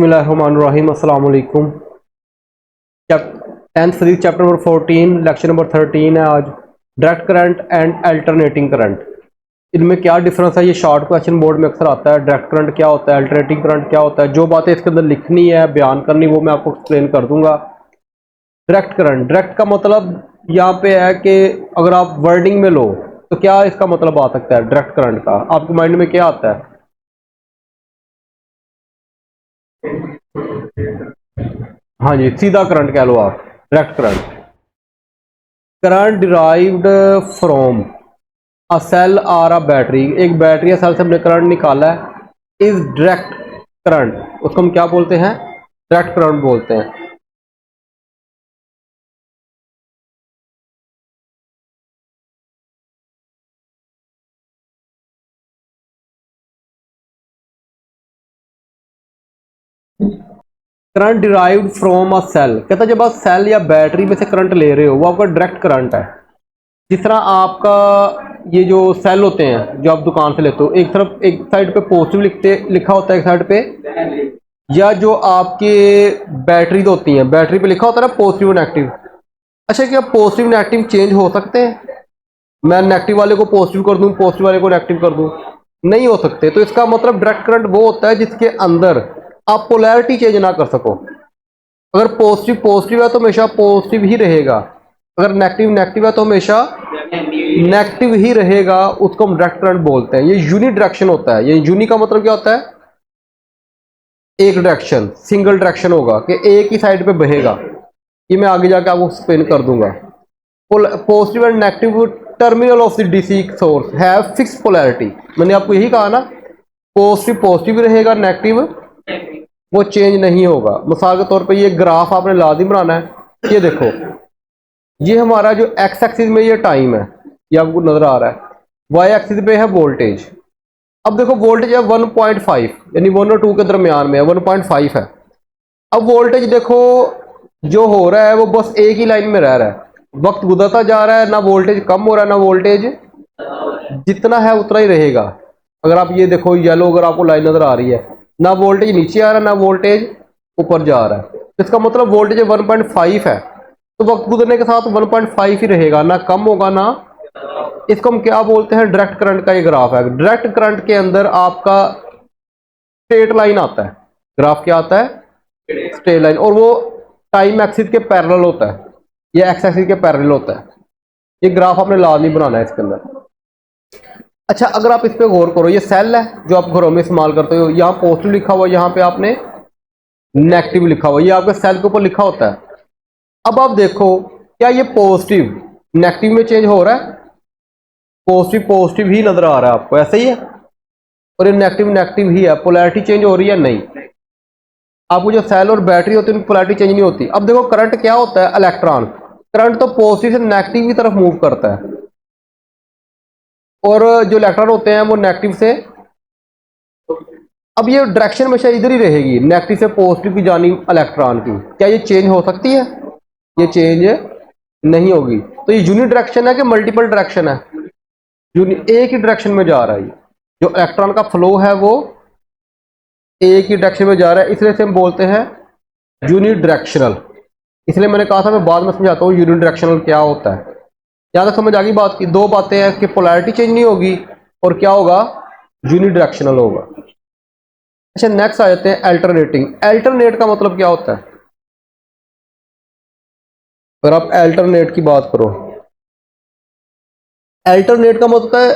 बिस्मिल्लाहिर्रहमानिर्रहीम अस्सलाम वालेकुम। 10th physics chapter number 14 lecture number 13 है आज। Direct current and alternating current, इनमें क्या डिफरेंस है? ये शॉर्ट क्वेश्चन बोर्ड में अक्सर आता है। डायरेक्ट करंट क्या होता है, अल्टरनेटिंग करंट क्या होता है, जो बातें इसके अंदर लिखनी है बयान करनी वो मैं आपको एक्सप्लेन कर दूंगा। डायरेक्ट करंट, डायरेक्ट का मतलब यहाँ पे है कि अगर आप वर्डिंग में लो तो क्या इसका मतलब आ सकता है डायरेक्ट करंट का? आपके माइंड में क्या आता है? हाँ जी, सीधा करंट कह लो आप, direct current. Current derived from a cell और अ बैटरी, एक बैटरी या सेल से हमने करंट निकाला है, इज डायरेक्ट करंट, उसको हम क्या बोलते हैं? डायरेक्ट करंट बोलते हैं। Current derived from a cell, कहता है जब आप सेल या बैटरी में से करंट ले रहे हो वो आपका डायरेक्ट करंट है। जिस तरह आपका ये जो सेल होते हैं जो आप दुकान से लेते हो, एक तरफ एक साइड पे पॉजिटिव लिखा होता है, एक साइड पे, या जो आपके बैटरीज होती हैं बैटरी पे लिखा होता है ना पॉजिटिव नेगेटिव। अच्छा, क्या पॉजिटिव नेगेटिव चेंज हो सकते हैं? मैं नेगेटिव वाले को पॉजिटिव कर दूं, पॉजिटिव वाले को नेगेटिव कर दूं? नहीं हो सकते। तो इसका मतलब डायरेक्ट करंट वो होता है जिसके अंदर आप पोलैरिटी चेंज ना कर सको। अगर पॉजिटिव पॉजिटिव है तो हमेशा पॉजिटिव ही रहेगा, अगर नेगेटिव नेगेटिव है तो हमेशा नेगेटिव ही रहेगा। उसको हम डायरेक्ट करंट बोलते हैं। ये यूनि डायरेक्शन होता है। ये यूनि का मतलब क्या होता है? एक डायरेक्शन, सिंगल डायरेक्शन होगा कि एक ही साइड पे बहेगा। ये मैं आगे जाके आपको एक्सप्लेन कर दूंगा। Positive and negative terminal of the DC source have fix polarity. मैंने आपको यही कहा ना, पॉजिटिव पॉजिटिव रहेगा, नेगेटिव वो चेंज नहीं होगा। मिसाल के तौर पे ये ग्राफ आपने लाजिम बनाना है। ये देखो, ये हमारा जो एक्स एक्सिस में ये टाइम है, ये आपको नजर आ रहा है। वाई एक्सिस पे है वोल्टेज। अब देखो वोल्टेज है 1.5, यानी 1 और 2 के दरमियान में है, 1.5 है। अब वोल्टेज देखो जो हो रहा है वो बस एक ही लाइन में रह रहा है। वक्त गुजरता जा रहा है, ना वोल्टेज कम हो रहा है ना वोल्टेज, जितना है उतना ही रहेगा। अगर आप ये देखो येलो, अगर आपको लाइन नजर आ रही है, ना वोल्टेज नीचे आ रहा है ना वोल्टेज ऊपर जा रहा है। इसका मतलब वोल्टेज 1.5 है, तो वक्त गुजरने के साथ 1.5 ही रहेगा, ना कम होगा ना। इसको हम क्या बोलते हैं? डायरेक्ट करंट का ये ग्राफ है। डायरेक्ट करंट के अंदर आपका स्ट्रेट लाइन आता है। ग्राफ क्या आता है? स्ट्रेट लाइन, और वो टाइम एक्सिस के पैरेलल होता है, ये एक्स एक्सिस के पैरेलल होता है। ये ग्राफ आपने लाजमी बनाना है इसके अंदर। अच्छा, अगर आप इस पे गौर करो, ये सेल है जो आप घरों में इस्तेमाल करते हो, यहाँ पॉजिटिव लिखा हुआ, यहाँ पे आपने नेगेटिव लिखा हुआ, ये आपके सेल के ऊपर लिखा होता है। अब आप देखो, क्या ये पॉजिटिव नेगेटिव में चेंज हो रहा है? पॉजिटिव पॉजिटिव ही नजर आ रहा है आपको, ऐसा ही है। और ये नेगेटिव नेगेटिव ही है। पोलैरिटी चेंज हो रही है? नहीं। आपको जो सेल और बैटरी होती है उनकी पोलैरिटी चेंज नहीं होती। अब देखो करंट क्या होता है? इलेक्ट्रॉन। करंट तो पॉजिटिव से नेगेटिव की तरफ मूव करता है, और जो इलेक्ट्रॉन होते हैं वो नेगेटिव से, अब ये डायरेक्शन हमेशा इधर ही रहेगी, नेगेटिव से पॉजिटिव की जानिब इलेक्ट्रॉन की। क्या ये चेंज हो सकती है? ये चेंज नहीं होगी। तो ये यूनिट डायरेक्शन है कि मल्टीपल डायरेक्शन है? एक ही डायरेक्शन में जा रहा है। जो इलेक्ट्रॉन का फ्लो है वो एक ही डायरेक्शन में जा रहा है, इसलिए से हम बोलते हैं यूनिट डायरेक्शनल। इसलिए मैंने कहा था मैं बाद में समझाता हूँ यूनिट डायरेक्शनल क्या होता है। यहाँ तक समझ आ गई बात की? दो बातें हैं कि पोलैरिटी चेंज नहीं होगी और क्या होगा? यूनिट डायरेक्शनल होगा। अच्छा, नेक्स्ट आ जाते हैं अल्टरनेटिंग। अल्टरनेट का मतलब क्या होता है? अगर आप अल्टरनेट की बात करो, अल्टरनेट का मतलब है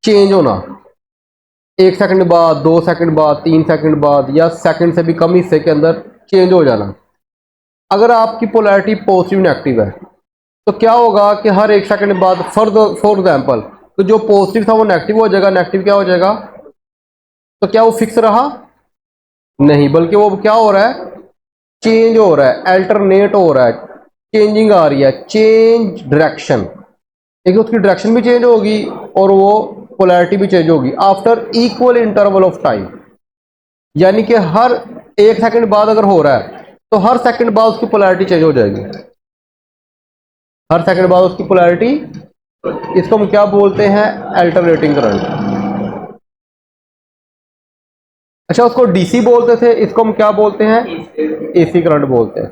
चेंज होना। 1 सेकंड बाद, 2 सेकंड बाद, 3 सेकंड बाद, या सेकंड से भी कम हिस्से के अंदर चेंज हो जाना। अगर आपकी पोलैरिटी पॉजिटिव नेगेटिव है तो क्या होगा कि हर 1 सेकंड बाद, फॉर एग्जाम्पल, तो जो पॉजिटिव था वो नेगेटिव हो जाएगा, नेगेटिव क्या हो जाएगा? तो क्या वो फिक्स रहा? नहीं, बल्कि वो क्या हो रहा है? चेंज हो रहा है, अल्टरनेट हो रहा है, चेंजिंग आ रही है, चेंज डायरेक्शन। देखिए उसकी डायरेक्शन भी चेंज होगी और वो पोलैरिटी भी चेंज होगी after equal interval of time. यानी कि हर 1 सेकंड बाद अगर हो रहा है तो हर सेकंड बाद उसकी पोलैरिटी चेंज हो जाएगी, हर सेकंड बाद उसकी पोलैरिटी। इसको हम क्या बोलते हैं? Alternating current. अच्छा, उसको डीसी बोलते थे, इसको हम क्या बोलते हैं? एसी करंट बोलते हैं।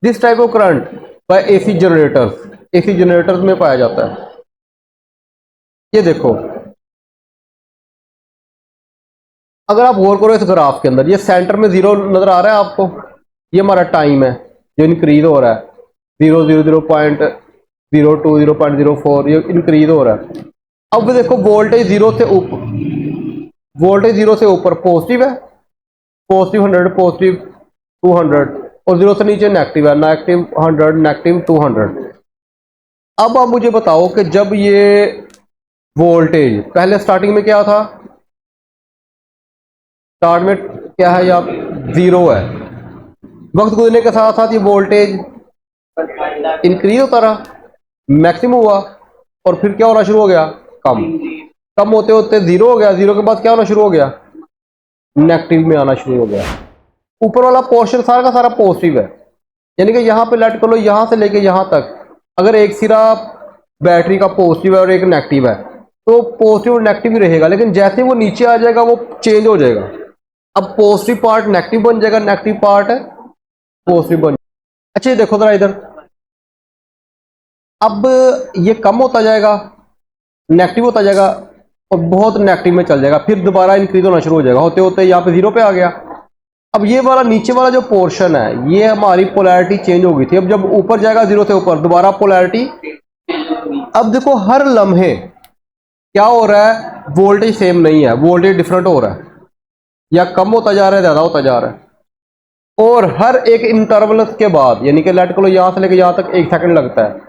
This type of current by AC generators, AC generators में पाया जाता है। ये देखो, अगर आप गौर करो इस ग्राफ के अंदर, ये सेंटर में जीरो नजर आ रहा है आपको, ये हमारा टाइम है जो इंक्रीज हो रहा है, 0.02, 0.04, ये इंक्रीज हो रहा है। अब देखो वोल्टेज जीरो से ऊपर, वोल्टेज जीरो से ऊपर पॉजिटिव है, पॉजिटिव 100, पॉजिटिव 200, और जीरो से नीचे नेगेटिव है, नेगेटिव 100, नेगेटिव 200। अब आप मुझे बताओ कि जब ये वोल्टेज पहले स्टार्टिंग में क्या था, स्टार्ट में क्या है, या जीरो है, वक्त गुजरने के साथ साथ ये वोल्टेज इंक्रीज होता रहा, मैक्सिमम हुआ, और फिर क्या होना शुरू हो गया, कम, कम होते होते जीरो हो गया, जीरो के बाद क्या होना शुरू हो गया, नेगेटिव में आना शुरू हो गया। ऊपर वाला पोर्शन सारा का सारा पॉजिटिव है, यानी कि यहाँ पे लेट कर लो, यहाँ से लेके यहाँ तक अगर एक सिरा बैटरी का पॉजिटिव है और एक नेगेटिव है, तो पॉजिटिव और नेगेटिव ही रहेगा, लेकिन जैसे वो नीचे आ जाएगा वो चेंज हो जाएगा। अब पॉजिटिव पार्ट नेगेटिव बन जाएगा, नेगेटिव पार्ट पॉजिटिव बन जाएगा। अच्छा, ये देखो जरा इधर, अब ये कम होता जाएगा, नेगेटिव होता जाएगा, और बहुत नेगेटिव में चल जाएगा, फिर दोबारा इंक्रीज होना शुरू हो जाएगा, होते होते यहाँ पे जीरो पे आ गया। अब ये वाला नीचे वाला जो पोर्शन है, ये हमारी पोलैरिटी चेंज हो गई थी, अब जब ऊपर जाएगा जीरो से ऊपर दोबारा पोलैरिटी। अब देखो हर लम्हे क्या हो रहा है, वोल्टेज सेम नहीं है, वोल्टेज डिफरेंट हो रहा है, या कम होता जा रहा है, ज्यादा होता जा रहा है, और हर एक इंटरवल के बाद, यानी कि लेट करो यहाँ से लेकर यहाँ तक 1 सेकंड लगता है,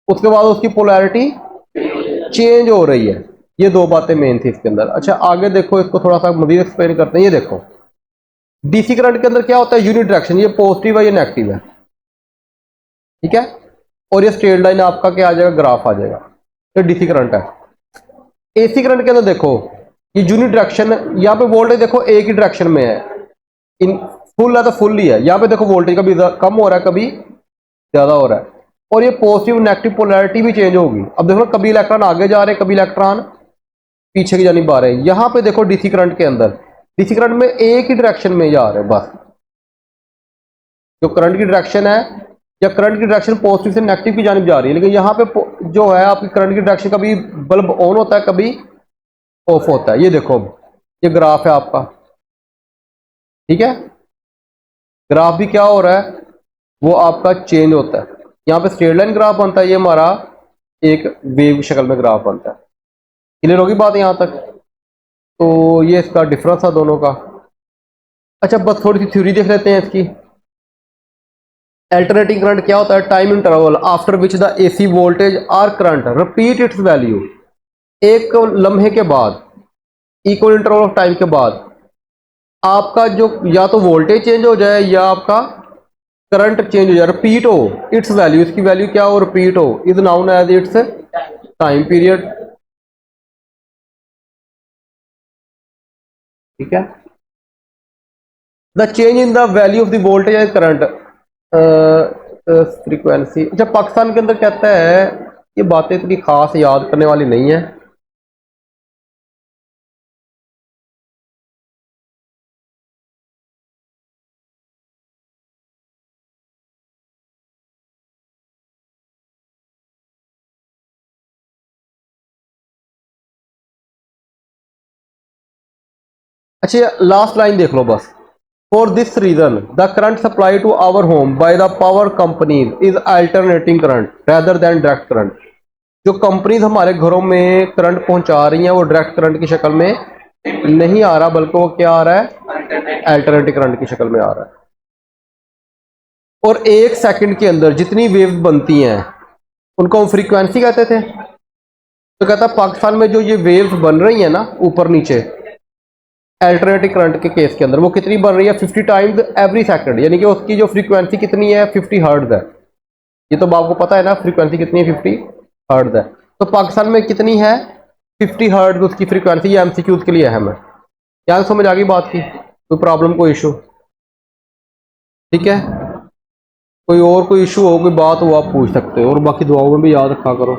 उसके बाद उसकी पोलैरिटी चेंज हो रही है। ये दो बातें मेन थी इसके अंदर। अच्छा, आगे देखो, इसको थोड़ा सा मजीद एक्सप्लेन करते हैं। ये देखो, डीसी करंट के अंदर क्या होता है, यूनिट डायरेक्शन, ये पॉजिटिव है, ये नेगेटिव है, ठीक है, और ये स्ट्रेट लाइन आपका क्या आ जाएगा, ग्राफ आ जाएगा, ये डीसी करंट है। एसी करंट के अंदर देखो, ये यूनिट डायरेक्शन, यहाँ पे वोल्टेज देखो एक ही डायरेक्शन में है, इन फुल है तो फुल ही है, यहाँ पे देखो वोल्टेज कभी कम हो रहा है, कभी ज्यादा हो रहा है, और ये पॉजिटिव नेगेटिव पोलैरिटी भी चेंज होगी। अब देखो, कभी इलेक्ट्रॉन आगे जा रहे हैं, कभी इलेक्ट्रॉन पीछे की जानिब आ रहे हैं। यहाँ पे देखो डीसी करंट के अंदर, डीसी करंट में एक ही डायरेक्शन में जा रहे हैं बस, जो करंट की डायरेक्शन है, या करंट की डायरेक्शन पॉजिटिव से नेगेटिव की जानिब जा रही है, लेकिन यहाँ पे जो है आपकी करंट की डायरेक्शन, कभी बल्ब ऑन होता है, कभी ऑफ होता है। ये देखो, ये ग्राफ है आपका, ठीक है, ग्राफ भी क्या हो रहा है, वो आपका चेंज होता है। यहाँ पे स्ट्रेट लाइन ग्राफ बनता है, ये हमारा एक वेव की शक्ल में ग्राफ बनता है। क्लियर होगी बात यहाँ तक? तो ये इसका डिफरेंस है दोनों का। अच्छा, बस थोड़ी सी थ्योरी देख लेते हैं इसकी। अल्टरनेटिंग करंट क्या होता है, time interval after which the AC voltage or current repeat its value, एक लम्हे के बाद, इक्वल इंटरवल ऑफ टाइम के बाद आपका जो या तो वोल्टेज चेंज हो जाए या आपका करंट चेंज हो जाए, रिपीट हो इट्स वैल्यू, इसकी वैल्यू क्या हो, रिपीट हो, is known as its time period, ठीक है। The change in the value of the voltage and current frequency. अच्छा, पाकिस्तान के अंदर कहता है, ये बातें इतनी खास याद करने वाली नहीं है। अच्छा, लास्ट लाइन देख लो बस। For this reason the current supply to our home by the power companies is alternating current rather than direct current. जो कंपनीज हमारे घरों में करंट पहुंचा रही हैं, वो डायरेक्ट करंट की शक्ल में नहीं आ रहा, बल्कि वो क्या आ रहा है, अल्टरनेटिंग करंट की शक्ल में आ रहा है। और एक सेकंड के अंदर जितनी वेव्स बनती हैं उनको हम फ्रीक्वेंसी कहते थे। तो कहता पाकिस्तान में जो ये वेव्स बन रही हैं ना ऊपर नीचे, अल्टरनेटिंग करंट के केस के अंदर वो कितनी बन रही है, 50 टाइम्स एवरी सेकंड, यानी कि उसकी जो फ्रीक्वेंसी कितनी है, 50 हर्ट्ज है। ये तो आपको पता है ना, फ्रीक्वेंसी कितनी है, 50 हर्ट्ज है। तो पाकिस्तान में कितनी है, 50 हर्ट्ज उसकी फ्रीक्वेंसी। ये एमसीक्यूज के लिए अहम है। यहाँ समझ आ गई बात की, कोई प्रॉब्लम, कोई इशू? ठीक है, कोई और कोई इशू हो, कोई बात हो, आप पूछ सकते हो, और बाकी दुआओं में भी याद रखा करो।